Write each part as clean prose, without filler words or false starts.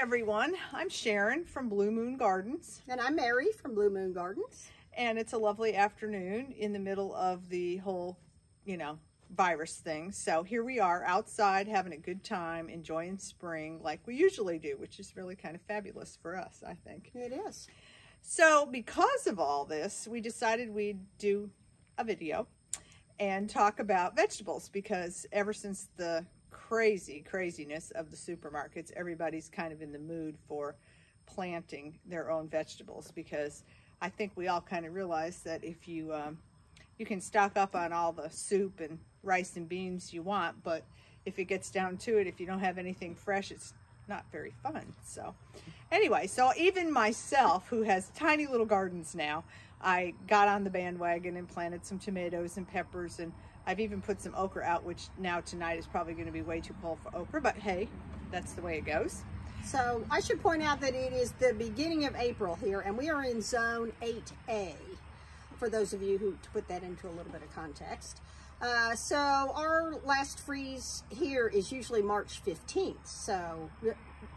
everyone, I'm Sharon from Blue Moon Gardens. And I'm Mary from Blue Moon Gardens. And it's a lovely afternoon in the middle of the whole, virus thing. So here we are outside having a good time, enjoying spring like we usually do, which is really kind of fabulous for us, I think. It is. So because of all this, we decided we'd do a video and talk about vegetables, because ever since the craziness of the supermarkets, everybody's kind of in the mood for planting their own vegetables, because I think we all kind of realize that if you can stock up on all the soup and rice and beans you want, but if it gets down to it, if you don't have anything fresh, it's not very fun. So anyway, so even myself, who has tiny little gardens now, I got on the bandwagon and planted some tomatoes and peppers, and I've even put some okra out, which now tonight is probably going to be way too cold for okra, but hey, that's the way it goes. So I should point out that it is the beginning of April here, and we are in zone 8A, for those of you who, to put that into a little bit of context. So our last freeze here is usually March 15th. So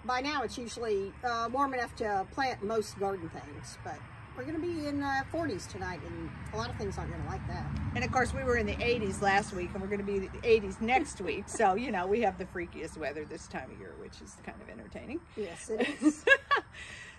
by now it's usually warm enough to plant most garden things, but we're going to be in 40s tonight, and a lot of things aren't going to like that. And of course, we were in the 80s last week, and we're going to be in the 80s next week. So, we have the freakiest weather this time of year, which is kind of entertaining. Yes, it is.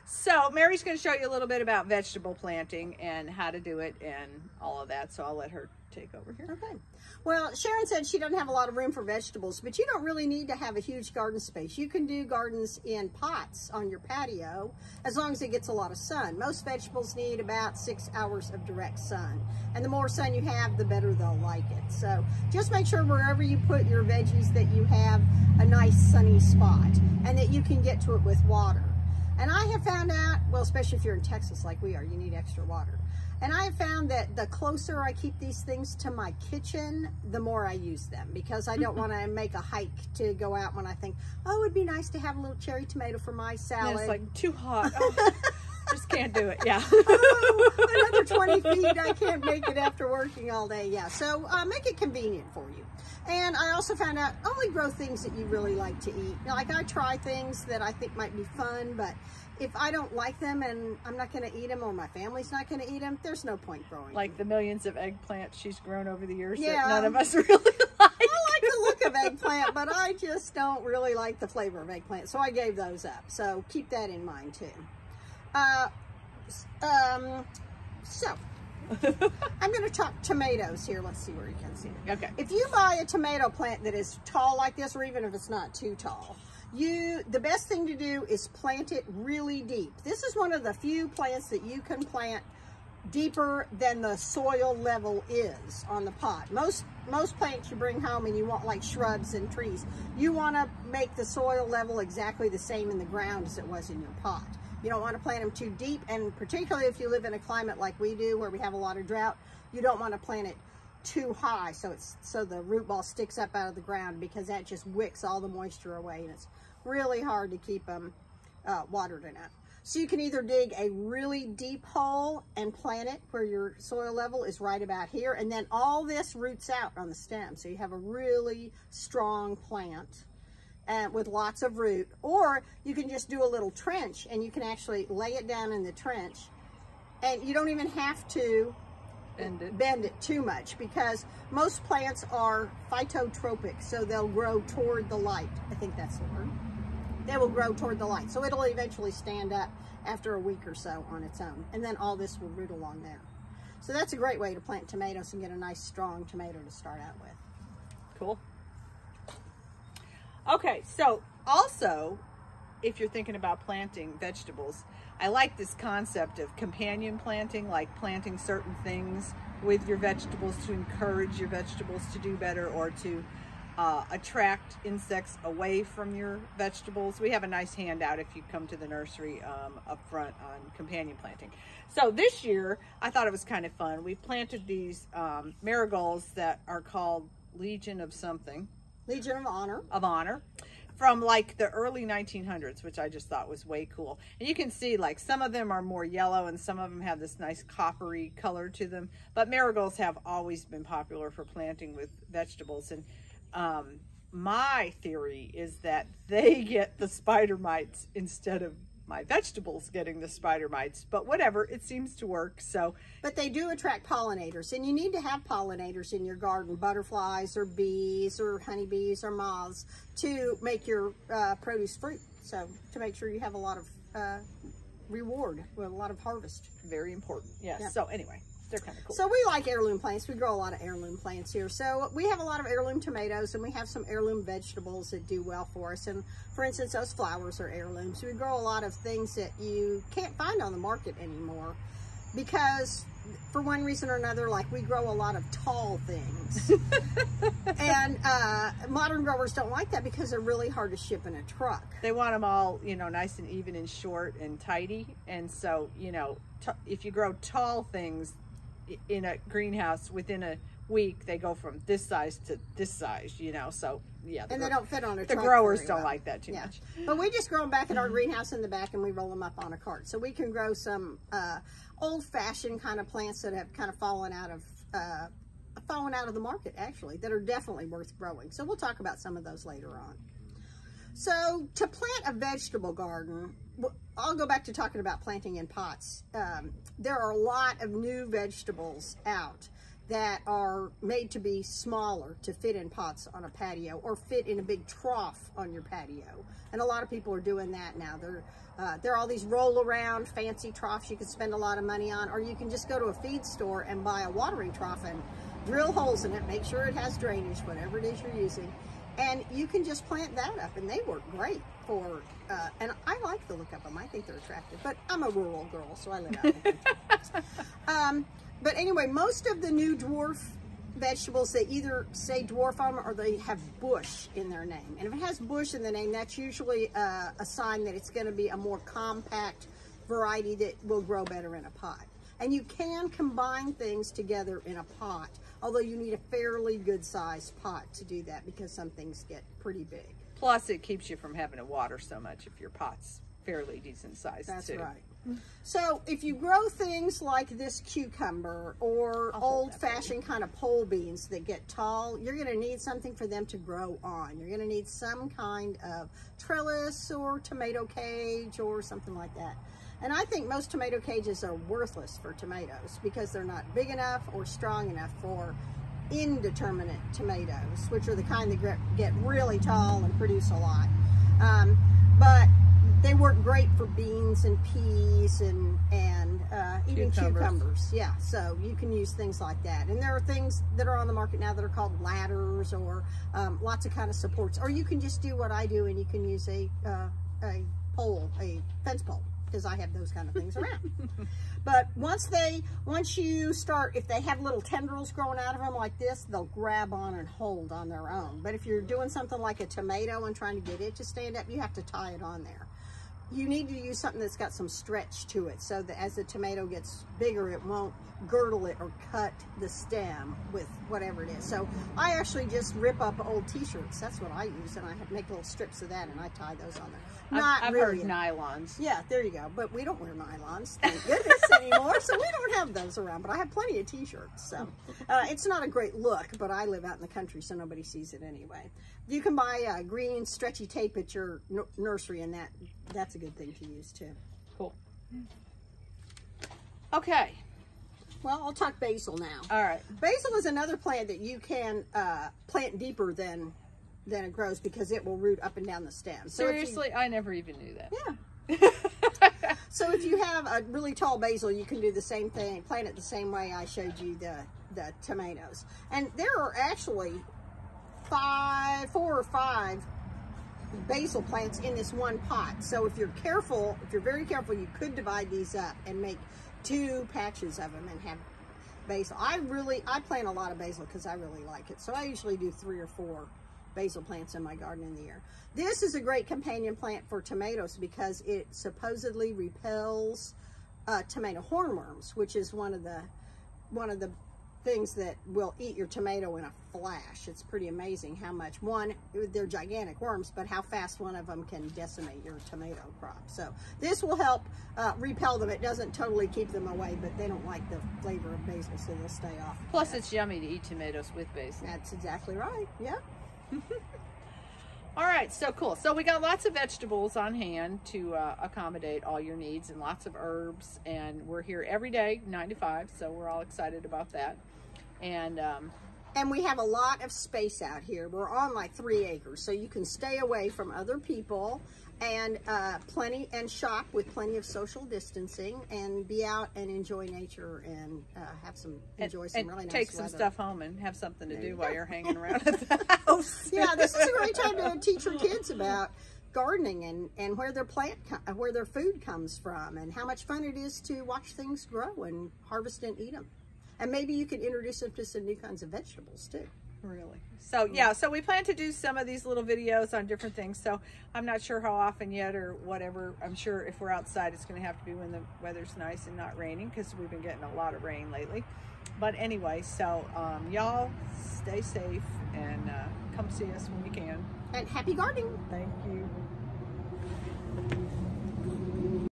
So, Mary's going to show you a little bit about vegetable planting and how to do it and all of that. So, I'll let her take over here. Okay. Well, Sharon said she doesn't have a lot of room for vegetables, but you don't really need to have a huge garden space. You can do gardens in pots on your patio as long as it gets a lot of sun. Most vegetables need about 6 hours of direct sun, and the more sun you have, the better they'll like it. So just make sure wherever you put your veggies that you have a nice sunny spot and that you can get to it with water. And I have found out, well, especially if you're in Texas like we are, you need extra water. And I have found that the closer I keep these things to my kitchen, the more I use them, because I don't want to make a hike to go out when I think, oh, it'd be nice to have a little cherry tomato for my salad. And it's like too hot. Oh, just can't do it. Yeah. Oh, another 20 feet. I can't make it after working all day. Yeah. So make it convenient for you. And I also found out only grow things that you really like to eat. Like I try things that I think might be fun, but if I don't like them and I'm not going to eat them, or my family's not going to eat them, there's no point growing like them. The millions of eggplants she's grown over the years that none of us really like. I like the look of eggplant, but I just don't really like the flavor of eggplant, so I gave those up. So keep that in mind too. I'm going to talk tomatoes here. Let's see where you can see it. Okay. If you buy a tomato plant that is tall like this, or even if it's not too tall, the best thing to do is plant it really deep. This is one of the few plants that you can plant deeper than the soil level is on the pot. Most plants you bring home and you want, like shrubs and trees, you want to make the soil level exactly the same in the ground as it was in your pot. You don't want to plant them too deep, and particularly if you live in a climate like we do where we have a lot of drought, you don't want to plant it too high so the root ball sticks up out of the ground, because that just wicks all the moisture away, and it's really hard to keep them watered enough. So you can either dig a really deep hole and plant it where your soil level is right about here, and then all this roots out on the stem, so you have a really strong plant with lots of root. Or you can just do a little trench, and you can actually lay it down in the trench, and you don't even have to bend it too much, because most plants are phytotropic, so they'll grow toward the light. I think that's the word. They will grow toward the light, so it'll eventually stand up after a week or so on its own, and then all this will root along there. So that's a great way to plant tomatoes and get a nice strong tomato to start out with. Cool. Okay, so also, if you're thinking about planting vegetables, I like this concept of companion planting, like planting certain things with your vegetables to encourage your vegetables to do better, or to attract insects away from your vegetables. We have a nice handout if you come to the nursery up front on companion planting. So this year, I thought it was kind of fun. We planted these marigolds that are called Legion of something. Legion of Honor. Of Honor. From like the early 1900s, which I just thought was way cool. And you can see like some of them are more yellow and some of them have this nice coppery color to them. But marigolds have always been popular for planting with vegetables. And my theory is that they get the spider mites instead of my vegetables getting the spider mites, but whatever, it seems to work. So, but they do attract pollinators, and you need to have pollinators in your garden, butterflies or bees or honeybees or moths, to make your produce fruit. So to make sure you have a lot of reward, with a lot of harvest. Very important. Yes. Yep. So anyway, they're kind of cool. So we like heirloom plants. We grow a lot of heirloom plants here. So we have a lot of heirloom tomatoes, and we have some heirloom vegetables that do well for us. And for instance, those flowers are heirlooms. We grow a lot of things that you can't find on the market anymore because for one reason or another, like we grow a lot of tall things. And modern growers don't like that because they're really hard to ship in a truck. They want them all, you know, nice and even and short and tidy. And so, you know, if you grow tall things in a greenhouse, within a week they go from this size to this size, you know. So yeah, and they don't fit on a the truck. Growers very don't well. like that too much. But we just grow them back in our greenhouse in the back, and we roll them up on a cart. So we can grow some old-fashioned kind of plants that have kind of fallen out of the market, actually, that are definitely worth growing. So we'll talk about some of those later on. So to plant a vegetable garden, I'll go back to talking about planting in pots. There are a lot of new vegetables out that are made to be smaller to fit in pots on a patio or fit in a big trough on your patio. And a lot of people are doing that now. There are all these roll around fancy troughs you can spend a lot of money on, or you can just go to a feed store and buy a watering trough and drill holes in it, make sure it has drainage, whatever it is you're using. And you can just plant that up, and they work great for, and I like the look of them. I think they're attractive, but I'm a rural girl, so I live out in the country. But anyway, most of the new dwarf vegetables, they either say dwarf on them or they have bush in their name. And if it has bush in the name, that's usually a sign that it's going to be a more compact variety that will grow better in a pot. And you can combine things together in a pot, although you need a fairly good sized pot to do that because some things get pretty big. Plus, it keeps you from having to water so much if your pot's fairly decent sized. That's too. right. So if you grow things like this cucumber or old-fashioned kind of pole beans that get tall, you're going to need something for them to grow on. You're going to need some kind of trellis or tomato cage or something like that. And I think most tomato cages are worthless for tomatoes because they're not big enough or strong enough for indeterminate tomatoes, which are the kind that get really tall and produce a lot. But they work great for beans and peas and even cucumbers. Yeah, so you can use things like that. And there are things that are on the market now that are called ladders or lots of kind of supports. Or you can just do what I do, and you can use a fence pole, because I have those kind of things around. But once you start, if they have little tendrils growing out of them like this, they'll grab on and hold on their own. But if you're doing something like a tomato and trying to get it to stand up, you have to tie it on there. You need to use something that's got some stretch to it so that as the tomato gets bigger, it won't girdle it or cut the stem with whatever it is. So I actually just rip up old t-shirts. That's what I use, and I make little strips of that, and I tie those on there. I've heard nylons. Yeah, there you go. But we don't wear nylons, thank goodness, anymore. So we don't have those around. But I have plenty of t-shirts. So it's not a great look, but I live out in the country, so nobody sees it anyway. You can buy green stretchy tape at your nursery, and that's a good thing to use too. Cool. Okay. Well, I'll talk basil now. All right. Basil is another plant that you can plant deeper than it grows because it will root up and down the stem. So seriously, I never even knew that. Yeah. So if you have a really tall basil, you can do the same thing, plant it the same way I showed you the tomatoes. And there are actually 4 or 5 basil plants in this one pot. So if you're very careful, you could divide these up and make 2 patches of them and have basil. I plant a lot of basil because I really like it. So I usually do 3 or 4 basil plants in my garden in the year. This is a great companion plant for tomatoes because it supposedly repels tomato hornworms, which is one of the things that will eat your tomato in a flash. It's pretty amazing how much, they're gigantic worms, but how fast one of them can decimate your tomato crop. So this will help repel them. It doesn't totally keep them away, but they don't like the flavor of basil, so they'll stay off. Plus, it's yummy to eat tomatoes with basil. That's exactly right. Yeah. All right, so cool. So we got lots of vegetables on hand to accommodate all your needs, and lots of herbs, and we're here every day 9 to 5, so we're all excited about that. And we have a lot of space out here. We're on like 3 acres, so you can stay away from other people, and shop with plenty of social distancing, and be out and enjoy nature, and enjoy some really nice take some weather. stuff home and have something to do while you're hanging around at the house. Yeah, this is a great time to teach your kids about gardening, and where their food comes from, and how much fun it is to watch things grow and harvest and eat them. And maybe you can introduce them to some new kinds of vegetables too. Really. So yeah, so we plan to do some of these little videos on different things. So I'm not sure how often yet or whatever. I'm sure if we're outside, it's going to have to be when the weather's nice and not raining, because we've been getting a lot of rain lately. But anyway, so y'all stay safe and come see us when you can. And happy gardening. Thank you.